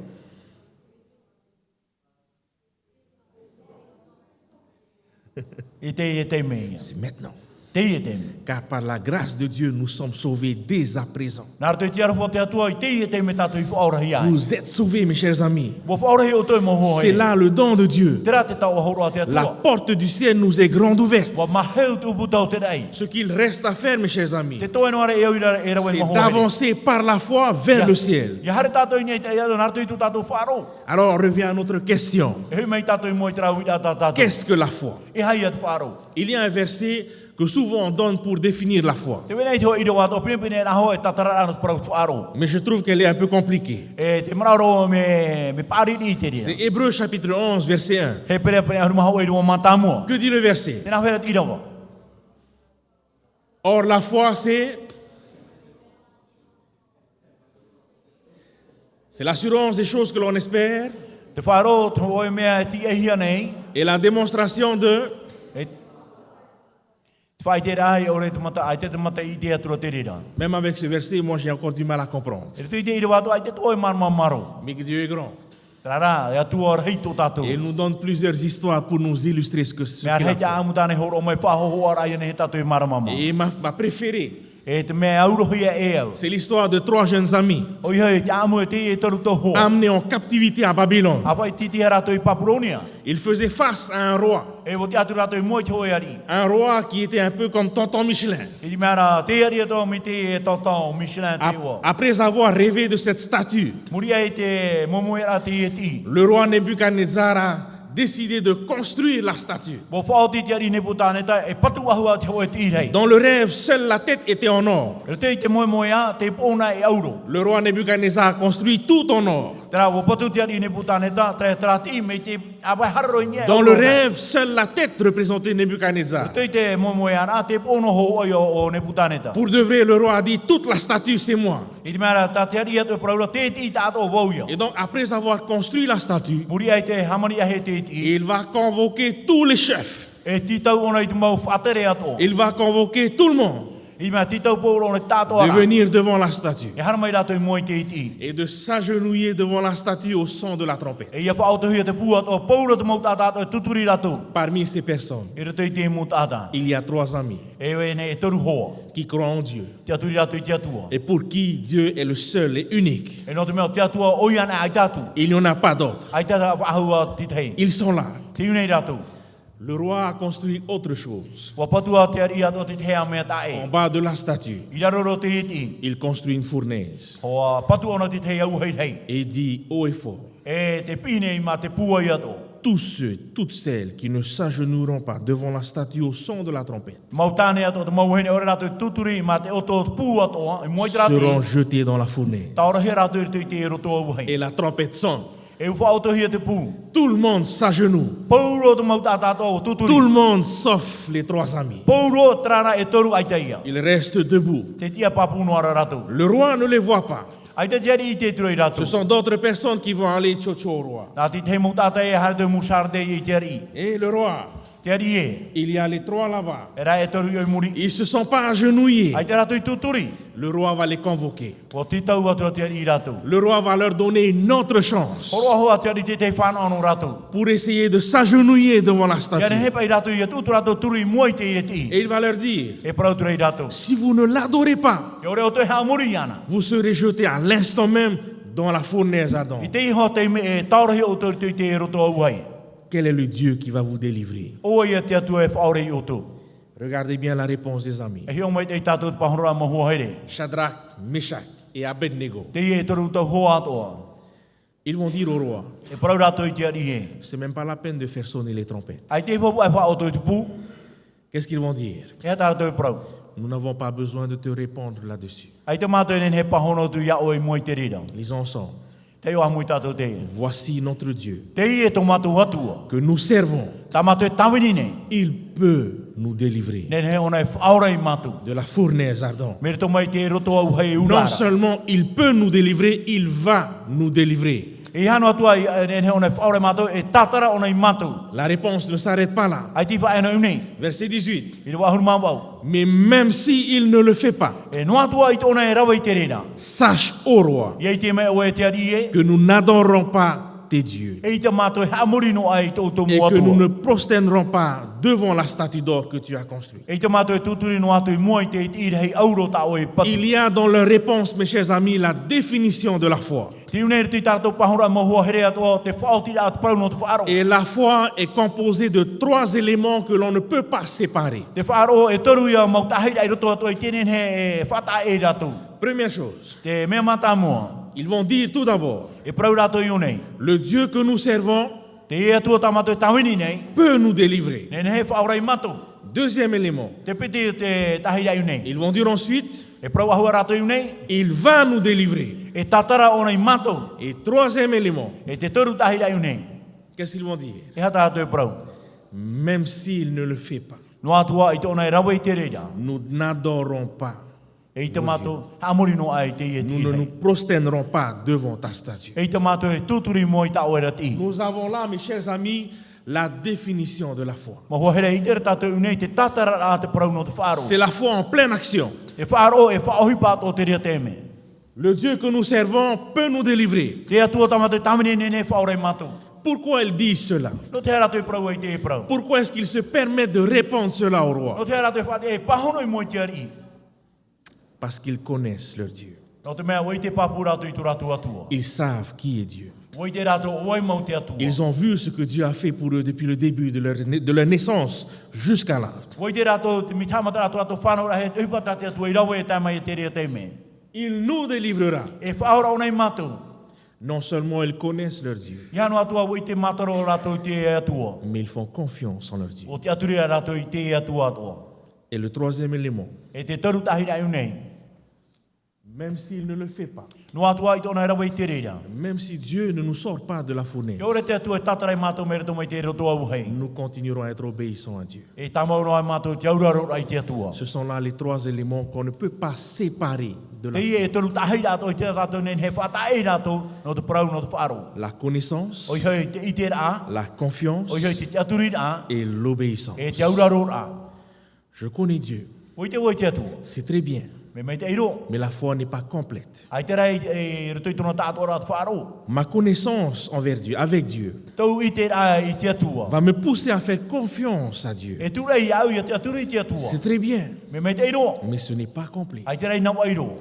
S2: I te te mea.
S1: C'est maintenant.
S2: Te te mea.
S1: Car par la grâce de Dieu, nous sommes sauvés dès à présent.
S2: Nā rātou te arwha te atua i te me tātou i whaurahi ai.
S1: Vous êtes sauvés, mes chers amis.
S2: Wa whaurahi o tau mo hoa
S1: C'est là le don de Dieu.
S2: Te rā te tau ahoroa te
S1: La
S2: atua.
S1: porte du ciel nous est grande ouverte.
S2: Wa maheu tu putau te rei.
S1: Ce qu'il reste à faire, mes chers amis,
S2: Te toe no ara e au i ra e rawe
S1: c'est
S2: mo hoa
S1: d'avancer par la foi vers le ciel.
S2: Ia hare tātou i nei te iado, nā rātou i tu tātou wharo.
S1: Alors, on revient à notre question.
S2: E hui mei tātou i moi te rau i rā tātou.
S1: Qu'est-ce que la foi?
S2: E hai at wharo.
S1: Il y a un verset que souvent on donne pour définir la foi.
S2: Te wena i te hoa i rewa tō pine pine nā hoa e tatara anu te parau wharo.
S1: Mais je trouve qu'elle est un peu compliquée.
S2: E te mararo me pari ni te ria.
S1: C'est Hébreux chapitre 11, verset 1.
S2: He pere pere anu maha o i rewa mātāmua.
S1: Que dit le verset?
S2: Tēnā whera ti rawa.
S1: Or, la foi, c'est l'assurance des choses que l'on espère
S2: Te wharo te hoa mea ti e hia nei.
S1: et la démonstration de...
S2: E te whai te rai o re te mata, ai te mata i te atura te rira.
S1: Même avec ce verset, moi j'ai encore du mal à comprendre.
S2: E te i te i rewa tō ai te toi marma maro.
S1: Mais que Dieu est grand.
S2: Rara, e atua ar hei tō tātou.
S1: Et il nous donne plusieurs histoires pour nous illustrer ce qu'il
S2: Mea
S1: a
S2: hei te
S1: fait.
S2: amu tāne horo o mai whahoho ar ai ane he tātou i maramama.
S1: Et ma préférée,
S2: E te mea aurohia e au.
S1: c'est l'histoire de 3 jeunes amis
S2: O i hei te amu e te i e toru tō hoa.
S1: amenés en captivité à Babylone.
S2: A whai titi ha rātou i Papuronia.
S1: Ils faisaient face à un roi.
S2: E wo te atu rātou i moe te hoi ari.
S1: Un roi qui était un peu comme Tonton Michelin.
S2: E di mea rā te ari ato mi te e tōtau Michelin te ua.
S1: Après avoir rêvé de cette statue,
S2: Muria e te momoe rā te e ti.
S1: le roi Nebuchadnezzar a décidé de construire la statue.
S2: Mo whao titi ari ne putāneta e patu ahua te hoi te irei.
S1: Dans le rêve, seule la tête était en or.
S2: E te i te moe moe a, te pōna e auro.
S1: Le roi Nebuchadnezzar a construit tout en or.
S2: Tera, wo patu te ari ne putāneta, tera ti me te awai hararo i nia.
S1: Dans le rêve, seule la tête représentait Nebuchadnezzar.
S2: Te i te moe moe a rā, te pōno ho oi o ne putāneta.
S1: Pour de vrai, le roi a dit, toute la statue, c'est moi.
S2: I te mea rā, tā te ari atu e praura, te ti tātou wauia.
S1: Et donc, après avoir construit la statue,
S2: Muria i te hamani a he te ti.
S1: il va convoquer tous les chefs.
S2: E ti tau ona i te mau whatere ato.
S1: Il va convoquer tout le monde.
S2: I mea titau pōro ne tātou
S1: de
S2: ara.
S1: venir devant la statue
S2: E hana mai rātou i moe te iti.
S1: et de s'agenouiller devant la statue au son de la trompette.
S2: E ia whaotohia te pua o pōro te mau tātou e tuturi rātou.
S1: Parmi ces personnes,
S2: E rato i te mu tātou.
S1: il y a 3 amis
S2: E wene e toru hoa.
S1: qui croient en Dieu
S2: Te aturi rātou i te atua.
S1: et pour qui Dieu est le seul et unique.
S2: E no te mea te atua oiana ai tātou.
S1: Il n'y en a pas d'autres.
S2: Ai tātou ahua ti tei.
S1: Ils sont là.
S2: Te unei rātou.
S1: Le roi a construit autre chose.
S2: Wa patua te ari atua te hea mea tae.
S1: En bas de la statue,
S2: I raro te iti.
S1: il construit une fournaise
S2: Hoa patua ona te hea au hei hei.
S1: et dit haut et fort,
S2: E te pine i ma te pua i ato.
S1: tous ceux, toutes celles qui ne s'agenouilleront pas devant la statue au son de la trompette
S2: Mau tāne ato te mau hene ore rātou tuturi i ma te oto pua ato. I moe te rātou.
S1: seront jetés dans la fournaise.
S2: Taura he rātou i te roto au hei.
S1: Et la trompette sonne.
S2: E uwha autohia te pū.
S1: Tout le monde s'agenouille.
S2: Pauro te mau tātātou tuturi.
S1: Tout le monde sauf les 3 amis.
S2: Pauro trana e toru ai teia.
S1: Ils restent debout.
S2: Te tia papuno ara rātou.
S1: Le roi ne les voit pas.
S2: Ai te tiari i te turoi
S1: Ce
S2: rātou.
S1: sont d'autres personnes qui vont aller tchocho au roi.
S2: Nā ti te mau tātai e hara te musarde i tiari.
S1: Et le roi,
S2: Tiari e.
S1: il y a les 3 là-bas.
S2: E rai e toru i muri.
S1: Ils ne se sont pas agenouillés.
S2: Ai te rātou i tuturi.
S1: Le roi va les convoquer.
S2: O titau atua tiari i rātou.
S1: Le roi va leur donner une autre chance
S2: Horo ahoa tiari te te whanau rātou.
S1: pour essayer de s'agenouiller devant la
S2: Ia ne
S1: statue.
S2: hepa i rātou i atu rātou turi mua i te i ti.
S1: Et il va leur dire,
S2: E parautura i rātou.
S1: si vous ne l'adorez pas,
S2: E ore o te hea muri ana.
S1: vous serez jetés à l'instant même dans la fournaise
S2: I
S1: ardente.
S2: te iho te me e taurahi o te i te roto au hei.
S1: Quel est le Dieu qui va vous délivrer?
S2: O ia te atu e whaore i otu.
S1: Regardez bien la réponse des amis.
S2: E hio mai te i tātou te pahora mo hua here.
S1: Shadrach, Meshach et Abednego.
S2: Te i e toru tau hoa atoa.
S1: Ils vont dire au roi,
S2: E parau rātou i te ari e.
S1: c'est même pas la peine de faire sonner les trompettes.
S2: Ai te popu ai wha o tau te pū.
S1: Qu'est-ce qu'ils vont dire?
S2: E hata rātou i parau.
S1: Nous n'avons pas besoin de te répondre là-dessus.
S2: Ai te mātou e he pahono tu ia o i moi te rira.
S1: Lisons ensemble.
S2: Te o amui tātou te e.
S1: Voici notre Dieu
S2: Te i e tō mātou atua.
S1: que nous servons.
S2: Tā mātou e tawini nei.
S1: Il peut nous délivrer
S2: Nen he ona e whaora i mātou.
S1: de la fournaise ardente.
S2: Mere tō mai te roto au hei
S1: Non
S2: urara.
S1: seulement il peut nous délivrer, il va nous délivrer.
S2: E hano atua i nen he ona e whaora i mātou. E tātara ona i mātou.
S1: La réponse ne s'arrête pas là.
S2: Ai te wha ena unei.
S1: Verset 18.
S2: I rewa huru māwau.
S1: Mais même s'il ne le fait pas,
S2: E noa tua i tōna e rawa i te rira.
S1: sache, ô roi,
S2: Ia i te mea o e te ari e.
S1: que nous n'adorerons pas tes dieux
S2: E i te mātou e hamuri no ai tō tō
S1: et
S2: mua
S1: que nous ne
S2: tua.
S1: prosternerons pas devant la statue d'or que tu as construite.
S2: E i te mātou e tūturi no atu i mua i te i rei auro tā o e patu.
S1: Il y a dans leur réponse, mes chers amis, la définition de la foi.
S2: Te unei ritu i tātou pahora mo hua here atua te whaoti rā te parau no te whaaro.
S1: Et la foi est composée de 3 éléments que l'on ne peut pas séparer.
S2: Te whaaro e toru ia mau tahira i roto atua i tēnen he whata e rātou.
S1: Première chose,
S2: Te mea mata mua.
S1: ils vont dire tout d'abord,
S2: E parau rātou i unei.
S1: le Dieu que nous servons
S2: Te e atua tā mātou e tawini nei.
S1: peut nous délivrer.
S2: Nen he whaora i mātou.
S1: Deuxième élément,
S2: Te piti te tahira i unei.
S1: ils vont dire ensuite,
S2: E parau ahua rātou i unei.
S1: il va nous délivrer.
S2: E tātara ona i mātou.
S1: Et troisième élément,
S2: E te toru tahira i unei.
S1: qu'est-ce qu'ils vont dire?
S2: E hata rātou e parau.
S1: Même s'il ne le fait pas,
S2: No atua i tōna e rawa i te reira.
S1: nous n'adorons pas.
S2: E i te mātou hamuri no ai te i e te
S1: Nous ne nous
S2: irei.
S1: prosternerons pas devant ta statue.
S2: E i te mātou e tūturi mo i tāo e rati.
S1: Nous avons là, mes chers amis, la définition de la foi.
S2: Ma hoa here i te tātou unei te tātara a te parau no te whaaro.
S1: C'est la foi en pleine action.
S2: E whaaro e whaohi pāto te rea te me.
S1: Le Dieu que nous servons peut nous délivrer.
S2: Te atua tamatu tamini nene whaore mātou.
S1: Pourquoi ils disent cela?
S2: No te rātou i parau i te e parau.
S1: Pourquoi est-ce qu'ils se permettent de répondre cela au roi?
S2: No te rātou i whaate e pahono i mo i te ari.
S1: Parce qu'ils connaissent leur Dieu.
S2: No te mea oi te papu rātou i tu rātou atua.
S1: Ils savent qui est Dieu.
S2: Oi te rātou oi mau te atua.
S1: Ils ont vu ce que Dieu a fait pour eux depuis le début de leur naissance jusqu'à là.
S2: Oi te rātou te mitamata rātou rātou whanau rahe te hupata te atua i rawa e tamai e te rea te me.
S1: Il nous délivrera.
S2: E whaora o nei mātou.
S1: Non seulement ils connaissent leur Dieu,
S2: Iano atua oi te mataro o rātou i te e atua.
S1: mais ils font confiance en leur Dieu.
S2: O te aturia rātou i te e atua atua.
S1: Et le troisième élément,
S2: E te taru tahira i unei.
S1: même s'il ne le fait pas,
S2: No atua i tōna rawa i te reira.
S1: même si Dieu ne nous sort pas de la fournaise,
S2: E ore te atua e tatarai mātou mere tō mai te roto au hei.
S1: nous continuerons à être obéissants à Dieu.
S2: E tamau noa mātou te auraro ai te atua.
S1: Ce sont là les 3 éléments qu'on ne peut pas séparer de la
S2: Te
S1: foi.
S2: e toru tahira ato i te rātou nen he whata e rātou no te parau no te wharo.
S1: La connaissance,
S2: O i hei te ite rā,
S1: la confiance
S2: o i hei te aturi rā,
S1: et l'obéissance.
S2: e te auraro rā.
S1: Je connais Dieu.
S2: Oi te te atua.
S1: C'est très bien.
S2: Me mai te iro.
S1: Mais la foi n'est pas complète.
S2: Ai te rai e rutoi tono tātua rat whāro.
S1: Ma connaissance envers Dieu, avec Dieu,
S2: Tau I te rai I te atua.
S1: va me pousser à faire confiance à Dieu.
S2: E tu rei au I te aturi te atua.
S1: C'est très bien.
S2: Me mai te iro.
S1: Mais ce n'est pas complet.
S2: Ai te rai nawa iro.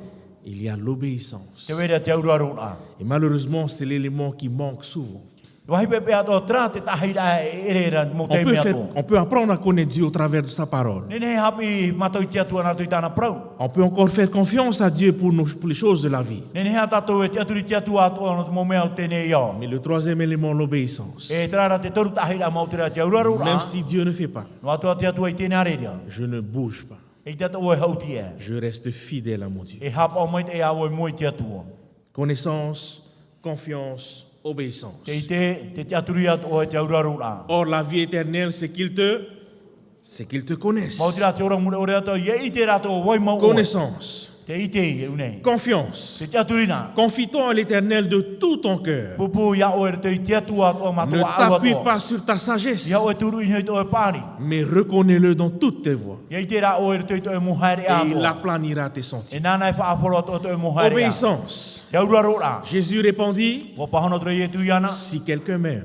S1: Il y a l'obéissance.
S2: Te wera te aurua rora.
S1: Et malheureusement, c'est l'élément qui manque souvent.
S2: Wahi pepe ato tra te tahira e rera mo te me ato.
S1: On peut apprendre à connaître Dieu au travers de sa parole.
S2: Nene hapi matoi te atua na tui tāna prau.
S1: On peut encore faire confiance à Dieu pour les choses de la vie.
S2: Nene hea tātou e te aturi te atua ato no te mo mea o tēnei ia.
S1: Mais le troisième élément, l'obéissance.
S2: E trara te toru tahira mo te te aurua rora.
S1: Même si Dieu ne fait pas,
S2: No atua te atua I tēnei areria.
S1: je ne bouge pas.
S2: E te atua e hauti e.
S1: Je reste fidèle à mon Dieu.
S2: E hapa o mai te awa e moi te atua.
S1: Connaissance, confiance, obéissance.
S2: Te aturi ato e te aurua rora.
S1: Or, la vie éternelle, c'est qu'il te connaisse.
S2: Mau te rā te ora mure ore ato, ie I te rato o wai mau o.
S1: Connaissance,
S2: Te I te I e unei.
S1: confiance.
S2: Te aturina.
S1: Confie-toi à l'Éternel de tout ton cœur.
S2: Pupu ia o e te I te atua ato
S1: Ne
S2: matua au
S1: t'appuie
S2: ato.
S1: pas sur ta sagesse,
S2: Ia o e turu I hei to e pāri.
S1: mais reconnais-le dans toutes tes voies.
S2: Ia I te rā o e te to e muhaere
S1: Et il
S2: ato.
S1: aplanira tes
S2: E
S1: sentiers.
S2: nāna e whaaforo ato to e muhaere ato.
S1: Obéissance.
S2: Te aurua rora.
S1: Jésus répondit,
S2: Wa pahono tere e tu iana.
S1: si quelqu'un m'aime,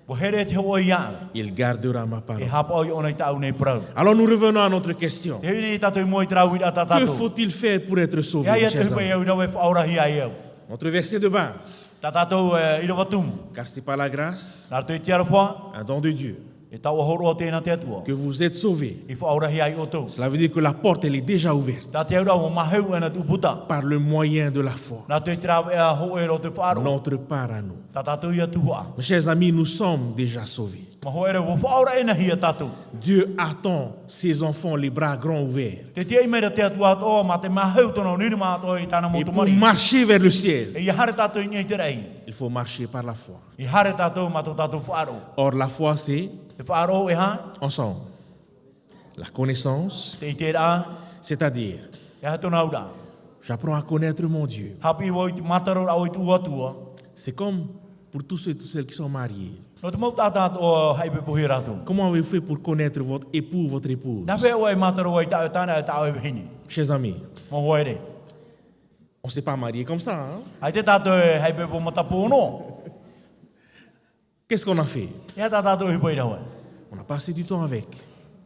S2: Wa here te o ia.
S1: il gardera ma
S2: E
S1: parole.
S2: hapa o I ona I tau nei prau.
S1: Alors nous revenons à notre question.
S2: Te hini I tato I moi trau I rata
S1: Que
S2: tato.
S1: faut-il faire pour être sauvé,
S2: Ia
S1: mes
S2: ia te
S1: chers
S2: hupe
S1: amis?
S2: e ura we whaurahi ai eu.
S1: Notre verset de base,
S2: Ta tatou e ira watumu.
S1: car c'est par la grâce,
S2: Nā tui te arawha,
S1: un don de Dieu,
S2: e tau ahoro o tēnā te atua.
S1: que vous êtes sauvés.
S2: I whaurahi ai o tau.
S1: Cela veut dire que la porte, elle est déjà ouverte
S2: Tā te aura o maheu e na tuputa.
S1: par le moyen de la foi.
S2: Nā tui te rau e a ho e ro te whaaro.
S1: Notre part à nous.
S2: Tā tātou ia tuhua.
S1: Mes chers amis, nous sommes déjà sauvés.
S2: Ma ho ere wo whaora e na hia tātou.
S1: Dieu attend ses enfants les bras grands ouverts.
S2: Te te imera te atua ato ma te maheu tono nirima ato I tāna
S1: Et
S2: motu
S1: pour
S2: mari.
S1: marcher vers le ciel,
S2: E I hare tātou I te rei.
S1: il faut marcher par la foi.
S2: I hare tātou ma tō tātou whaaro.
S1: Or, la foi, c'est
S2: Te whaaro e ha,
S1: ensemble. La connaissance,
S2: te I te rā,
S1: c'est-à-dire,
S2: e ha tōna ura.
S1: j'apprends à connaître mon Dieu.
S2: Hapi wo I te mataro au I tu atua.
S1: C'est comme pour tous ceux et toutes celles qui sont mariés.
S2: No te mau tātātou o haipe puhi rātou.
S1: Comment avez-vous fait pour connaître votre époux, votre épouse?
S2: Nā whea o e mataro o I tāu tāna e tāu e hini.
S1: Chers amis,
S2: Mo ho ere.
S1: on ne s'est pas marié comme ça. Hein?
S2: Ai te tātou e haipe po matapu no.
S1: Qu'est-ce qu'on a fait?
S2: Ia tā tātou I poira hoa.
S1: On a passé du temps avec.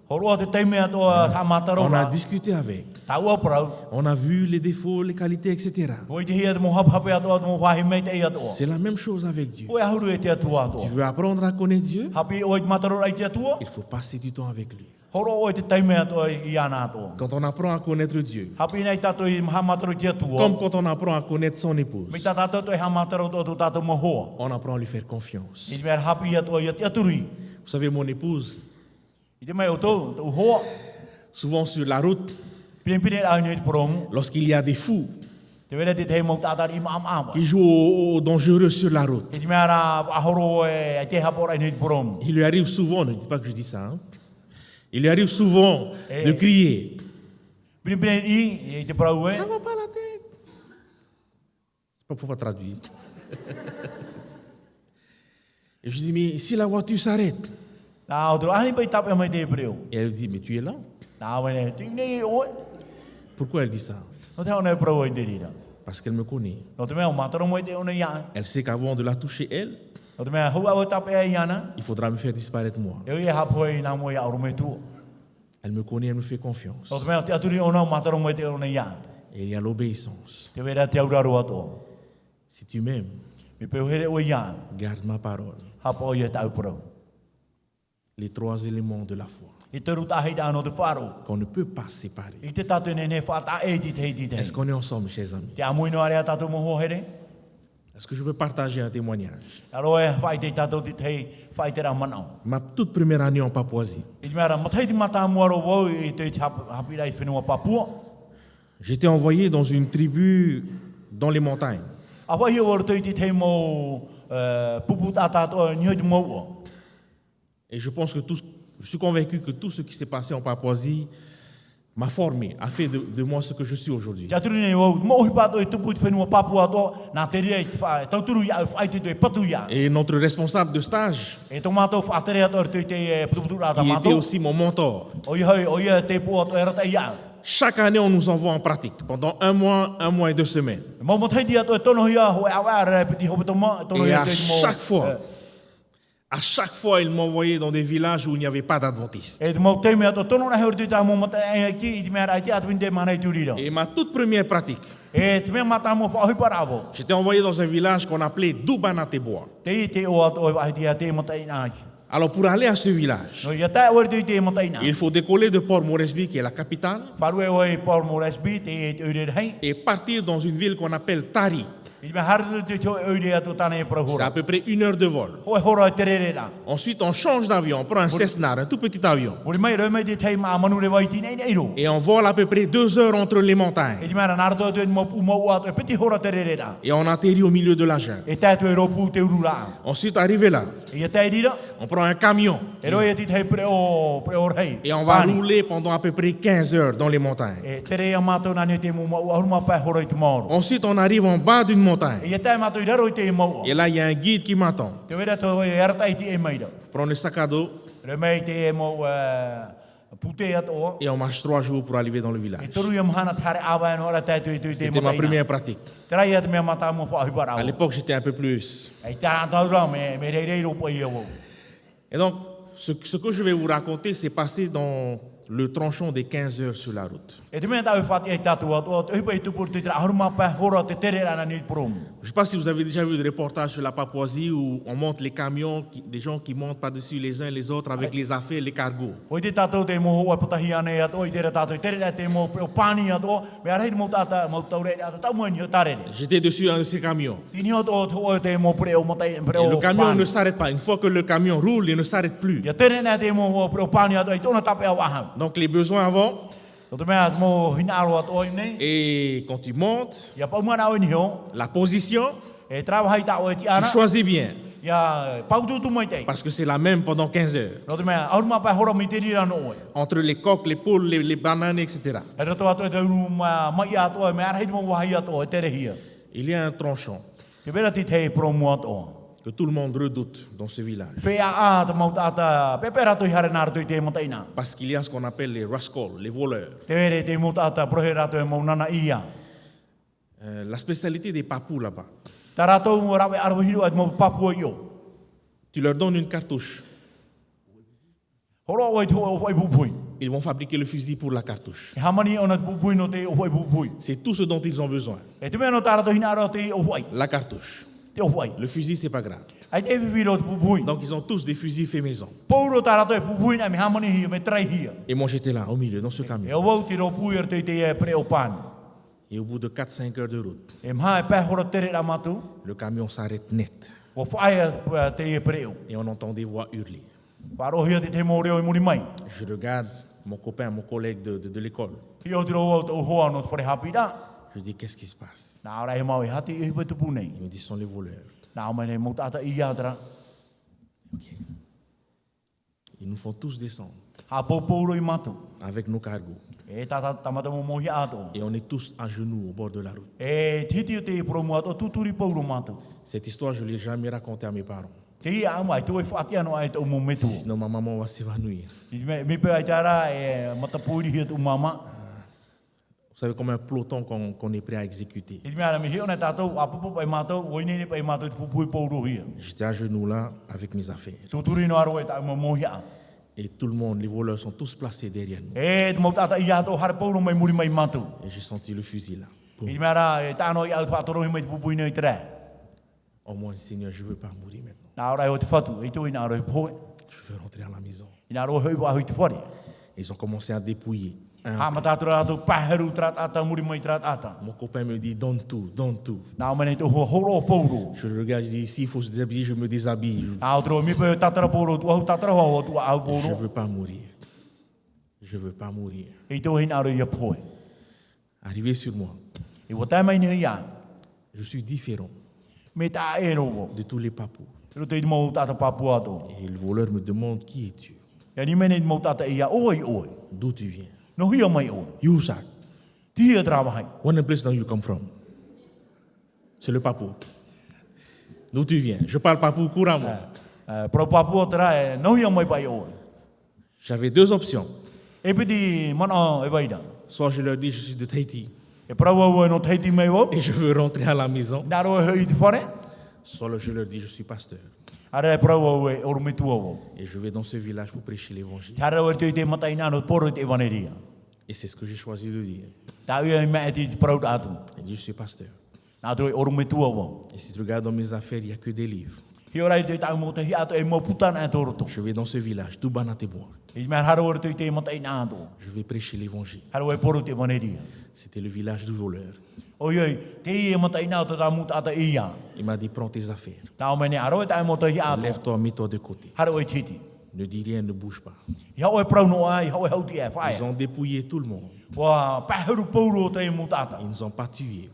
S2: Horoa te teime atoa ha mataro
S1: On a
S2: rā.
S1: discuté avec.
S2: Tāu aprau.
S1: On a vu les défauts, les qualités, etc.
S2: Oi te hia te mo hapape atoa te mo whahi mei te i atoa.
S1: C'est la même chose avec Dieu.
S2: Oi ahuru e te atua
S1: Tu
S2: atoa.
S1: veux apprendre à connaître Dieu?
S2: Hapi oi te mataro rai te atua.
S1: Il faut passer du temps avec lui.
S2: Horo oi te teime atoa I ana atoa.
S1: Quand on apprend à connaître Dieu,
S2: Hapi nei tātou I ha mataro te atua.
S1: comme quand on apprend à connaître son épouse,
S2: Me tā tātou te ha mataro to tu tātou mo hoa.
S1: on apprend à lui faire confiance.
S2: I te mea hapi atoa I te aturi.
S1: Vous savez, mon épouse,
S2: I te mea o tō, tō hoa.
S1: souvent sur la route,
S2: Pine au nei te poromu.
S1: lorsqu'il y a des fous
S2: Te wera te te mo tātari I maama.
S1: qui jouent au dangereux sur la route,
S2: I te mea rā ahoro e te hapora I nei te poromu.
S1: il lui arrive souvent, ne dis pas que je dis ça, hein, il lui arrive souvent de crier.
S2: Pine I te parau e.
S1: Ça va pas la tête. Il ne faut pas traduire. Et je dis, mais si la voiture s'arrête,
S2: Nā o tō ahani pai tape mai te preo.
S1: et elle dit, mais tu es là.
S2: Nā wene, tu nei oe.
S1: Pourquoi elle dit ça?
S2: No te hao nei preo I te rira.
S1: Parce qu'elle me connaît.
S2: No te mea o mataro mo I te ona ia.
S1: Elle sait qu'avant de la toucher, elle,
S2: No te mea hua o tape e iana.
S1: il faudra me faire disparaître moi.
S2: E oi e hapo e nā mo ia oro me tu.
S1: Elle me connaît, elle me fait confiance.
S2: No te mea o te aturi ona o mataro mo I te ona ia.
S1: Et il y a l'obéissance.
S2: Te wera te auraro atoa.
S1: Si tu m'aimes,
S2: Me peo here o ia.
S1: garde ma parole.
S2: Hapo i e tau preo.
S1: Les trois éléments de la foi
S2: I te ruta hei no te wharo.
S1: qu'on ne peut pas séparer.
S2: I te tatu ne ne whata e ti te hei ti te hei.
S1: Est-ce qu'on est ensemble, chers amis?
S2: Te amuino are a tatu mo ho here.
S1: Est-ce que je peux partager un témoignage?
S2: Aro e whai te tatu ti te hei. Whai te rā manao.
S1: Ma toute première année en Papouasie,
S2: I te mea rā matai ti mata muaro wau I te hapira I whenua Papua.
S1: j'étais envoyé dans une tribu dans les montagnes.
S2: A wai o ro te te mo pupu tata to ni ho mo.
S1: Et je pense que je suis convaincu que tout ce qui s'est passé en Papouasie m'a formé, a fait de moi ce que je suis aujourd'hui.
S2: Te aturi nei wau mo hi pato I tupu te whenua Papua to na te ria I te whai tauturu ia whai te te patu ia.
S1: Et notre responsable de stage,
S2: E tō mātou whaatere ato te putu rata
S1: qui était
S2: mātou.
S1: aussi mon mentor,
S2: O ia te pua to e rata ia.
S1: Chaque année, on nous envoie en pratique pendant 1 mois et 2 semaines.
S2: Mo thai dia to tono hia ho awa re piti ho tomo tono
S1: Et
S2: hia
S1: à
S2: te
S1: chaque fois, ils m'envoyaient dans des villages où il n'y avait pas d'adventistes.
S2: e mo te me to tono na ho te ta mo mata e ki i me ra ti atwin te mana tu ri
S1: Et ma toute première pratique,
S2: e te me mata mo fa hi paravo
S1: j'étais envoyé dans un village qu'on appelait Doubanateboa.
S2: te o ato ai ti te mata ina ai
S1: Alors pour aller à ce village,
S2: no ia ta o te mata ina
S1: il faut décoller de Port Moresby, qui est la capitale,
S2: faru e oi por mo resbi te ure hai
S1: et partir dans une ville qu'on appelle Tari.
S2: i me har te to ure ato tane pro
S1: C'est à
S2: hora
S1: peu près 1 heure de vol.
S2: ho hora te re na
S1: Ensuite, on change d'avion, on prend un Cessna, un tout petit avion.
S2: Muri mai re mai te tai ma manu re vai ti nei nei ro
S1: Et on vole à peu près 2 heures entre les montagnes.
S2: e me ra na to te mo ato e piti hora te re na
S1: Et on atterrit au milieu de la jungle.
S2: e ta to ro pu te urura
S1: Ensuite, arrivé là,
S2: e ta ira
S1: on prend un camion
S2: e ro e ti tai pre o rei
S1: et on va rouler pendant à peu près 15 heures dans les montagnes.
S2: e te re amato na ne te mo ma pa hora i te mo
S1: Ensuite, on arrive en bas d'une montagne.
S2: e ta mato i ro i te mo
S1: Et là, il y a un guide qui m'attend.
S2: te vera to e arta i te e mai
S1: Je prends le sac à dos
S2: re mai te mo pute ato
S1: et on marche 3 jours pour arriver dans le
S2: e
S1: village.
S2: toru ia mahana tare awa no ora tai tu te
S1: C'était
S2: mo
S1: ma première pratique.
S2: te rai te me mata mo fa hi para
S1: À l'époque, j'étais un peu plus.
S2: e ta ta ro me re ro po i o
S1: Et donc, ce que je vais vous raconter, c'est passé dans le tranchon des 15 heures sur la route.
S2: e te me ta fa e ta tu ato e pe tu por te tra harma pa hora te tere ana ni prom
S1: Je ne sais pas si vous avez déjà vu des reportages sur la Papouasie où on monte les camions, des gens qui montent par-dessus les uns les autres avec les affaires, les cargos.
S2: o te tato te mo ho pata hi ane ato i te tato tere te mo o pani ato me ara mo tata mo taure ato ta mo ni tare
S1: J'étais dessus un de ces camions.
S2: tini o te mo pre o mo tai pre
S1: Et
S2: o
S1: le camion ne s'arrête pas. Une fois que le camion roule, il ne s'arrête plus.
S2: ya tere na te mo pre o pani ato i tona tape a wa
S1: Donc les besoins avant,
S2: o te me mo hina ro ato i nei
S1: et quand tu montes,
S2: ya pa mo na o ni ho
S1: la position,
S2: e trava hai ta o ti
S1: tu
S2: ana
S1: choisis bien.
S2: ya pa tu mai te
S1: Parce que c'est la même pendant 15 heures.
S2: no te me harma pa hora mi te ri no o
S1: Entre les coques, les poules, les bananes, etc.
S2: e ro to ato te ru ma mai ato me ara hi mo wa hi ato e tere hi
S1: Il y a un tranchon
S2: te vera ti te pro mo ato
S1: que tout le monde redoute dans ce village.
S2: fe a te mo tata pepera to hare na to te mo taina
S1: Parce qu'il y a ce qu'on appelle les rascals, les voleurs.
S2: te vere te mo tata prohera to mo nana ia
S1: La spécialité des papous là-bas,
S2: tarato mo rawe arbo hiru at mo papu yo
S1: tu leur donnes une cartouche.
S2: horo o to o foi bupui
S1: Ils vont fabriquer le fusil pour la cartouche.
S2: hamani ona bupui no te o foi bupui
S1: C'est tout ce dont ils ont besoin.
S2: e te me no tarato hina ro te o foi
S1: La cartouche.
S2: te o foi
S1: Le fusil, c'est pas grave.
S2: ai te viro bupui
S1: Donc ils ont tous des fusils faits maison.
S2: Pouro tarato e bupui na me hamani hi me trai hi
S1: Et moi j'étais là, au milieu, dans ce
S2: e
S1: camion.
S2: o vau te ro pui er te te pre o pan
S1: Et au bout de 4-5 heures de route,
S2: e mha pe horo tere ra matu
S1: le camion s'arrête net.
S2: o fai te pre o
S1: Et on entend des voix hurler.
S2: paro hi te mo reo i muri mai
S1: Je regarde mon copain, mon collègue de l'école.
S2: hi o te ro o ho ano fore hapida
S1: Je dis, qu'est-ce qui se passe?
S2: na ora e mau e hati e pe tu punei
S1: Il me dit, ce sont les voleurs.
S2: na o mai mo tata i atra
S1: Ok. Ils nous font tous descendre
S2: ha pouro i matu
S1: avec nos cargos.
S2: e tata tamata mo mohi ato
S1: Et on est tous à genoux au bord de la route.
S2: e titi o te promo ato tuturi pouro matu
S1: Cette histoire, je ne l'ai jamais racontée à mes parents.
S2: te ia mai tu e fati ano ai to mo metu
S1: Sinon, ma maman va s'évanouir.
S2: me pe ai tara e mata puri hi tu mama
S1: Vous savez, comme un peloton qu'on est prêt à exécuter.
S2: i me ara me hi ona tato apopo pai matu o ni pai matu pupui pouro hi
S1: J'étais à genoux là avec mes affaires.
S2: tuturi no aro e ta mo mohi a
S1: Et tout le monde, les voleurs sont tous placés derrière nous.
S2: e mo tata i ato har pouro mai muri mai matu
S1: Et j'ai senti le fusil là. Boum.
S2: i me ara e tano i ato atoro hi mai pupui nei tre
S1: Oh mon Seigneur, je ne veux pas mourir maintenant.
S2: na ora e o te fatu e tu ina aro i poe
S1: Je veux rentrer à la maison.
S2: ina aro hoi wa hoi te fori
S1: Ils ont commencé à dépouiller.
S2: ha mata tura ato paheru trat ata muri mai trat ata
S1: Mon copain me dit, donne tout, donne tout.
S2: na o mene to horo pouro
S1: Je le regarde, je dis, s'il faut se déshabiller, je me déshabille.
S2: na o tro mi pe tatara pouro tu au tatara ho tu au
S1: Je
S2: pouro
S1: ne veux pas mourir. Je ne veux pas mourir.
S2: e to hin aro ia poe
S1: Arrivé sur moi,
S2: e o tai mai ni ia
S1: je suis différent
S2: me ta e ro
S1: de tous les papous.
S2: ro te mo tata papu ato
S1: Et le voleur me demande, qui es-tu?
S2: e ni mene mo tata ia oi oi
S1: D'où tu viens?
S2: no hia mai oi
S1: You, sir.
S2: ti ia trava hai
S1: What place do you come from? C'est le papou. D'où tu viens? Je parle papou couramment.
S2: pro papu tra no hia mai pai oi
S1: J'avais deux options.
S2: e piti mana e vaida
S1: soit je leur dis je suis de Tahiti
S2: E praua ua no Tahiti mai wau.
S1: et je veux rentrer à la maison,
S2: Nā roa hei te whare.
S1: soit je leur dis je suis pasteur
S2: Ara e praua ua e orumetua wau.
S1: et je vais dans ce village pour prêcher l'évangile.
S2: Tara ua te matai nā no poro te waneria.
S1: Et c'est ce que j'ai choisi de dire.
S2: Tā ua i mea te prau atu.
S1: Il dit je suis pasteur.
S2: Nā tō e orumetua wau.
S1: Et si tu regardes dans mes affaires, il n'y a que des livres.
S2: Hi ora i te tau mo te hi ato e mo putana e tōroto.
S1: Je vais dans ce village, tout Banatebois.
S2: I mea hara ora te matai nā ato.
S1: Je vais prêcher l'évangile.
S2: Hara ua e poro te waneria.
S1: C'était le village du voleur.
S2: Oi oi, te i e matai nā ato tā muta ata i ia.
S1: Il m'a dit prends tes affaires,
S2: Tā o mene aro e tā mo te hi ato.
S1: lève-toi, mets-toi de côté.
S2: Hara ua i titi.
S1: Ne dis rien, ne bouge pas.
S2: I hau e prau no ai, hau e hau ti e
S1: Ils
S2: whae.
S1: ont dépouillé tout le monde.
S2: Wa pahuru pauro te muta ata.
S1: Ils nous ont pas tués.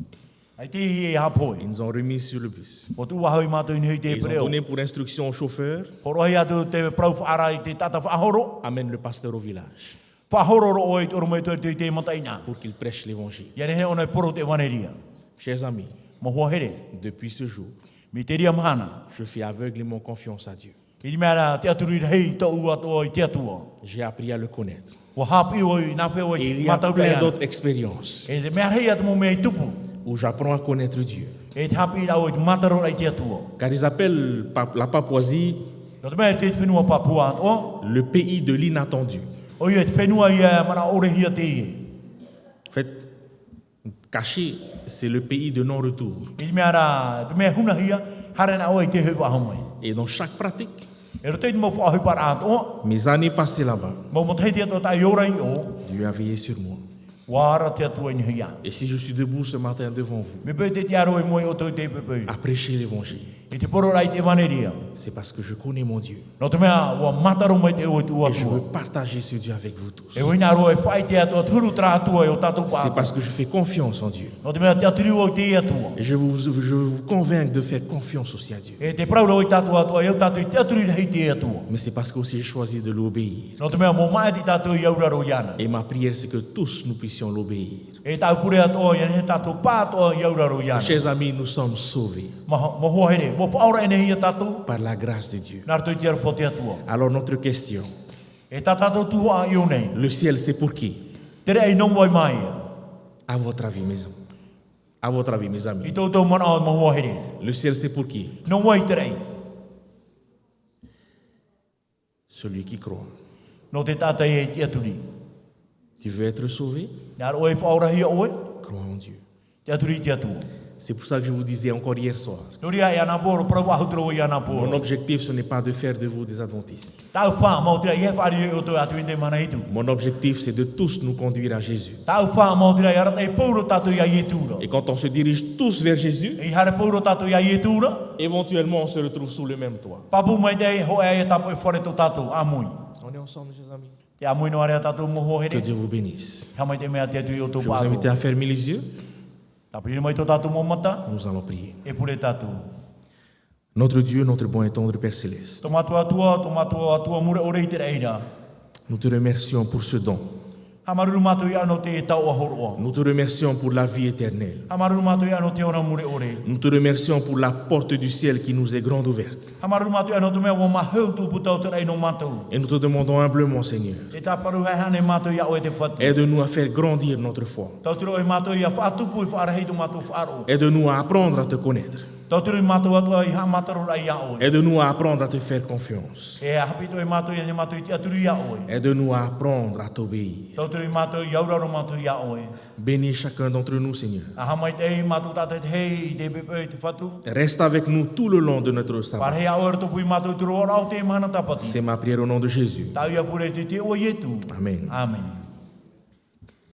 S2: Ai te hi e hapoi.
S1: Ils nous ont remis sur le bus.
S2: O tu wahau i mātou ni hui te
S1: Ils ont
S2: preo.
S1: donné pour instruction au chauffeur,
S2: Horo hi atu te prau whaara i te tata whahoro.
S1: amène le pasteur au village
S2: Whahoro ro oi toro mai te matai nā.
S1: pour qu'il prêche l'évangile.
S2: Ia rehe ona e poro te waneria.
S1: Chers amis,
S2: Mo hoa here.
S1: depuis ce jour,
S2: Mi te ria mahana.
S1: je fais aveuglément confiance à Dieu.
S2: I mea te aturi hei tau atu i te atua.
S1: J'ai appris à le connaître.
S2: Wa hapi oi nā whea oi
S1: Et il y a
S2: matau
S1: plein
S2: pea.
S1: d'autres expériences
S2: E te mea hei atu mo mea i tupu.
S1: où j'apprends à connaître Dieu.
S2: E te hapi rau oi mataro i te atua.
S1: Car ils appellent la Papouasie
S2: No te mea te whenua Papua o.
S1: le pays de l'inattendu.
S2: O ia te whenua i mana ore hia te ie.
S1: En fait, caché, c'est le pays de non-retour.
S2: I mea rā, te mea huna hia, hare na oi te hui waha mai.
S1: Et dans chaque pratique,
S2: E rote mo whahu para ato.
S1: mes années passées là-bas,
S2: Mo mo te te ato ta iora i o.
S1: Dieu a veillé sur moi.
S2: Wara te atua i hia.
S1: Et si je suis debout ce matin devant vous,
S2: Me pe te aro i moi o tau te pepe.
S1: à prêcher l'évangile,
S2: I te poro rai te waneria.
S1: c'est parce que je connais mon Dieu.
S2: No te mea, wa mataro mai te o tu
S1: Et je
S2: atua.
S1: veux partager ce Dieu avec vous tous.
S2: E wina ro e whai te atua turu tra atua i o tatou
S1: C'est
S2: pāta.
S1: parce que je fais confiance en Dieu.
S2: No te mea te aturi o te atua.
S1: Et je vous convainc de faire confiance aussi à Dieu.
S2: E te praura o i tatou atua, i o tatou i te aturi hei te atua.
S1: Mais c'est parce que aussi j'ai choisi de l'obéir.
S2: No te mea, mo mai ti tatou i auraro iana.
S1: Et ma prière, c'est que tous nous puissions l'obéir.
S2: E tau pure atua, i he tatou pātoa i auraro iana.
S1: Chers amis, nous sommes sauvés
S2: Mo hoa here, mo whaora ene hia tatou.
S1: par la grâce de Dieu.
S2: Nā rto i te arwho te atua.
S1: Alors notre question,
S2: E tā tatou tua i o nei.
S1: le ciel c'est pour qui?
S2: Tere ei non wai mai ia.
S1: À votre avis, mes amis. À votre avis, mes
S2: I
S1: amis.
S2: tōtou mana o mo hoa here.
S1: Le ciel c'est pour qui?
S2: Non wai tere ei.
S1: Celui qui croit.
S2: No te tātai e te aturi.
S1: Tu veux être sauvé?
S2: Nā ro e whaora hia oe,
S1: Crois en Dieu.
S2: te aturi te atua.
S1: C'est pour ça que je vous disais encore hier soir.
S2: Noria i ana poro, prau ahutro i ana
S1: Mon
S2: poro.
S1: objectif, ce n'est pas de faire de vous des adventistes.
S2: Tau wha, mau tira i he whaari o tō atu i te mana hitu.
S1: Mon objectif, c'est de tous nous conduire à Jésus.
S2: Tau wha, mau tira i arata i pauro tatu i a ietura.
S1: Et quand on se dirige tous vers Jésus,
S2: I hare pauro tatu i a ietura,
S1: éventuellement on se retrouve sous le même toit.
S2: papu mai te ho e tapu e whare tō tatu, amui.
S1: On est ensemble, chers amis.
S2: Te amui no area tatu mo ho
S1: Que
S2: here.
S1: Dieu vous bénisse.
S2: Ha mai te mea te atu i o tō
S1: Je vous invite
S2: pāto.
S1: à fermer les yeux.
S2: Tapiri mai tō tatu mo mata,
S1: Nous allons prier.
S2: e pure tatu.
S1: Notre Dieu, notre bon et tendre Père Céleste,
S2: Tō matua atua mure ore i te reira.
S1: nous te remercions pour ce don.
S2: Ha maruru mātou i ano te tau ahoroa.
S1: Nous te remercions pour la vie éternelle.
S2: Ha maruru mātou i ano te ona mure ore.
S1: Nous te remercions pour la porte du ciel qui nous est grande ouverte.
S2: Ha maruru mātou i ano te mea wa mahau tū putau te rei no mātou.
S1: Et nous te demandons humblement, Seigneur,
S2: E tā paru hei hane mātou i a oe te whatu.
S1: aide-nous à faire grandir notre foi.
S2: Tauturo i mātou i a whaatupu i whaarahei tu mātou whaaro.
S1: Aide-nous à apprendre à te connaître.
S2: Tauturo i mātou atua i ha mātaro rai i a oe.
S1: Aide-nous à apprendre à te faire confiance.
S2: E hapito i mātou i ane mātou i te aturu i a oe.
S1: Aide-nous à apprendre à t'obéir.
S2: Tauturo i mātou i auraro mātou i a oe.
S1: Bénis chacun d'entre nous, Seigneur.
S2: A hamai te hei mātou tātai te hei i te pepe i te whatu.
S1: Reste avec nous tout le long de notre sabbat.
S2: Parhei a oe topu i mātou turo ora o te mahana tapati.
S1: C'est ma prière au nom de Jésus.
S2: Tau ia pure te te oe ietu.
S1: Amen.
S2: Amen.